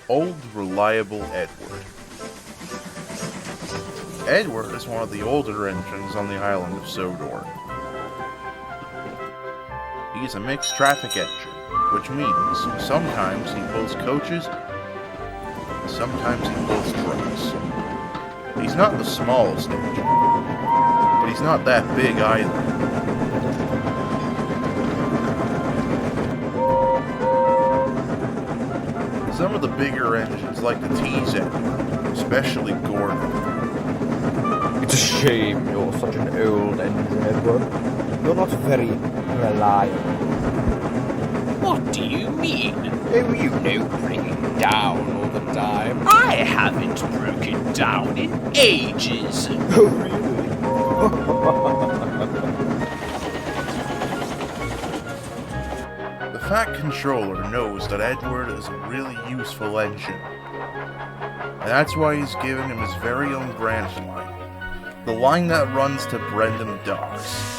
Old Reliable Edward. Edward is one of the older engines on the island of Sodor. He is a mixed traffic engine, which means sometimes he pulls coaches, sometimes he pulls trucks. He's not the smallest engine, but he's not that big either. Some of the bigger engines like the teased Edward, especially Gordon. It's a shame you're such an old engine, Edward. You're not very reliable. What do you mean? Oh, you know, breaking down all the time. I haven't broken down in ages. Oh, really? The Fat Controller knows that Edward is a really useful engine, and that's why he's given him his very own branch line. The line that runs to Brendan Docks.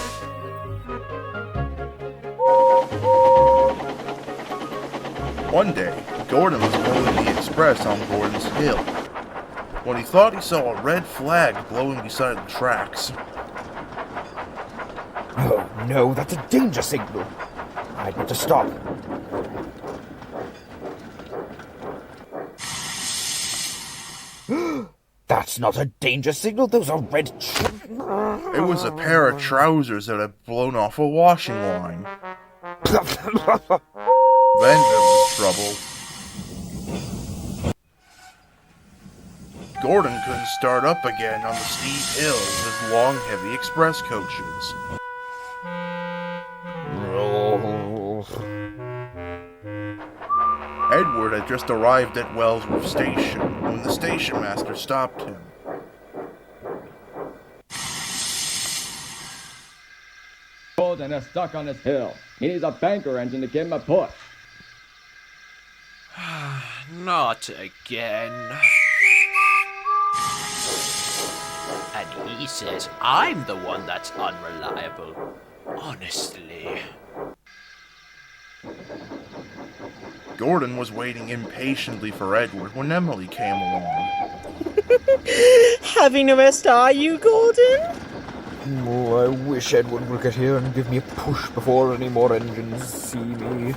One day, Gordon was pulling the express on Gordon's Hill, when he thought he saw a red flag glowing beside the tracks. Oh, no, that's a danger signal. I'd better stop. That's not a danger signal, those are red It was a pair of trousers that had blown off a washing line. Then there was trouble. Gordon couldn't start up again on the steep hill with his long, heavy express coaches. Edward had just arrived at Wellsworth Station when the station master stopped him. Gordon is stuck on this hill. He needs a banker engine to give him a push. Not again. And he says I'm the one that's unreliable. Honestly. Gordon was waiting impatiently for Edward when Emily came along. Having a rest, are you, Gordon? Oh, I wish Edward would get here and give me a push before any more engines see me.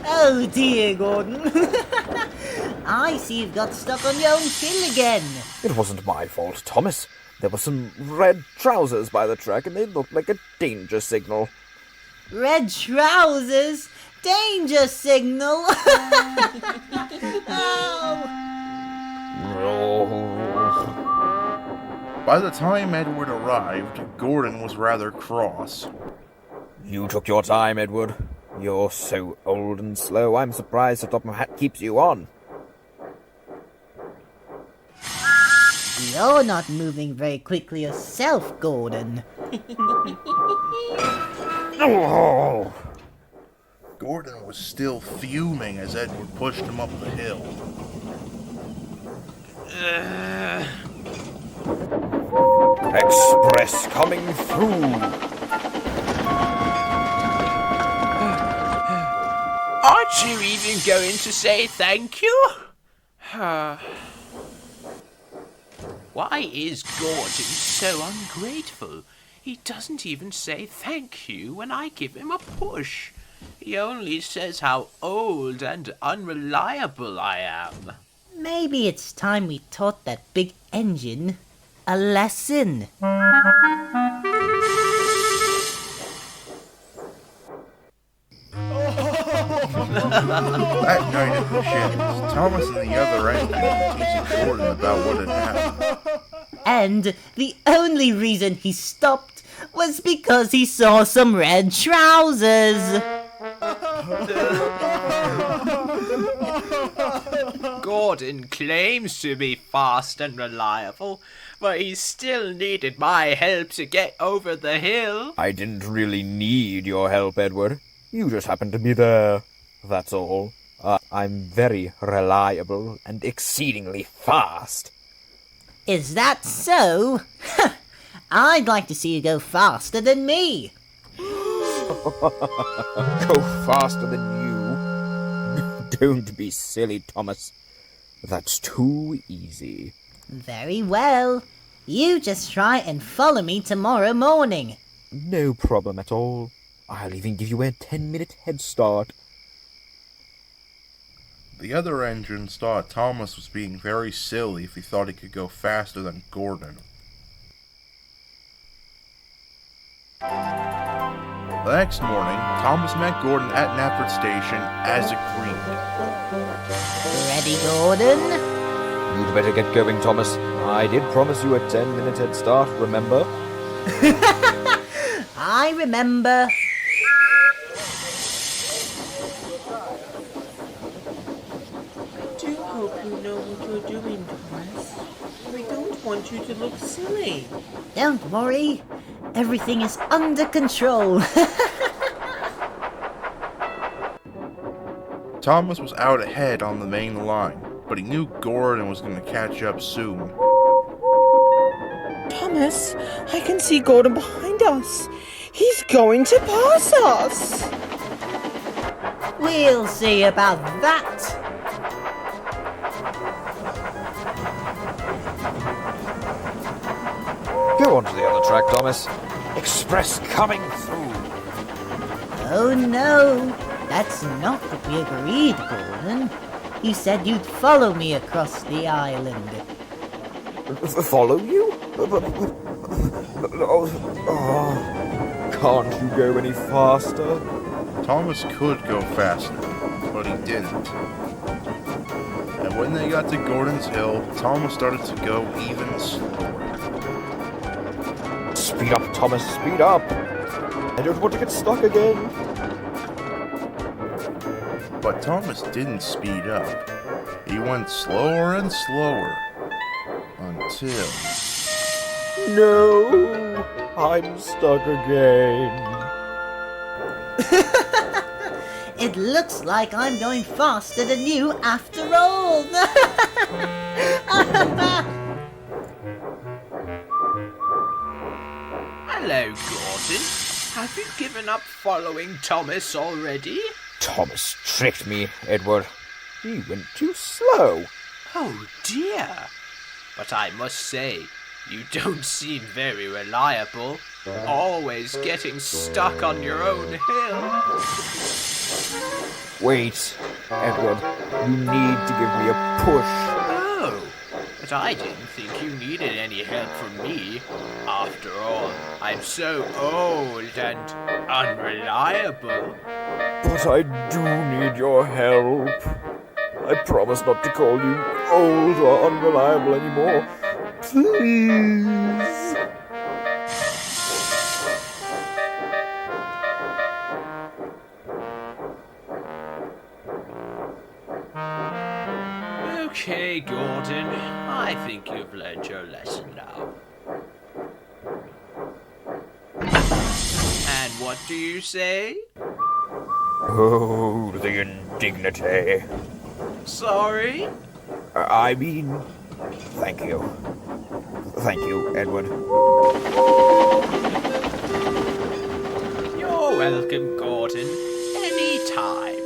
Oh dear, Gordon. I see you've got stuck on your own hill again. It wasn't my fault, Thomas. There were some red trousers by the track and they looked like a danger signal. Red trousers? Danger signal! By the time Edward arrived, Gordon was rather cross. You took your time, Edward. You're so old and slow, I'm surprised the top of my hat keeps you on. You're not moving very quickly yourself, Gordon. Oh. Gordon was still fuming as Edward pushed him up the hill. Express coming through. Aren't you even going to say thank you? Why is Gordon so ungrateful? He doesn't even say thank you when I give him a push. He only says how old and unreliable I am. Maybe it's time we taught that big engine a lesson. That night at the sheds, Thomas and the other engine were teasing Gordon about what had happened. And the only reason he stopped was because he saw some red trousers. Gordon claims to be fast and reliable, but he still needed my help to get over the hill. I didn't really need your help, Edward. You just happened to be there. That's all. I'm very reliable and exceedingly fast. Is that so? I'd like to see you go faster than me. Go faster than you? Don't be silly, Thomas. That's too easy. Very well. You just try and follow me tomorrow morning. No problem at all. I'll even give you a 10-minute head start. The other engines thought Thomas was being very silly if he thought he could go faster than Gordon. The next morning, Thomas met Gordon at Knapford Station as agreed. Ready, Gordon? You'd better get going, Thomas. I did promise you a 10-minute head start, remember? I remember. I do hope you know what you're doing, Thomas. We don't want you to look silly. Don't worry. Everything is under control. Thomas was out ahead on the main line, but he knew Gordon was going to catch up soon. Thomas, I can see Gordon behind us. He's going to pass us. We'll see about that. Go on to the other track, Thomas. Express coming through. Oh no, that's not what we agreed, Gordon. You said you'd follow me across the island. Follow you? Can't you go any faster? Thomas could go faster, but he didn't. And when they got to Gordon's Hill, Thomas started to go even slower. Speed up, Thomas, speed up! I don't want to get stuck again. But Thomas didn't speed up. He went slower and slower. Until... No! I'm stuck again. It looks like I'm going faster than you after all. Hello, Gordon. Have you given up following Thomas already? Thomas tricked me, Edward. He went too slow. Oh dear. But I must say, you don't seem very reliable. Always getting stuck on your own hill. Wait, Edward. You need to give me a push. Oh, but I didn't think you needed any help from me. After all, I'm so old and unreliable. But I do need your help. I promise not to call you old or unreliable anymore. Please. Okay, Gordon. I think you've learned your lesson now. And what do you say? Oh, the indignity. Sorry? I mean, thank you. Thank you, Edward. You're welcome, Gordon. Anytime.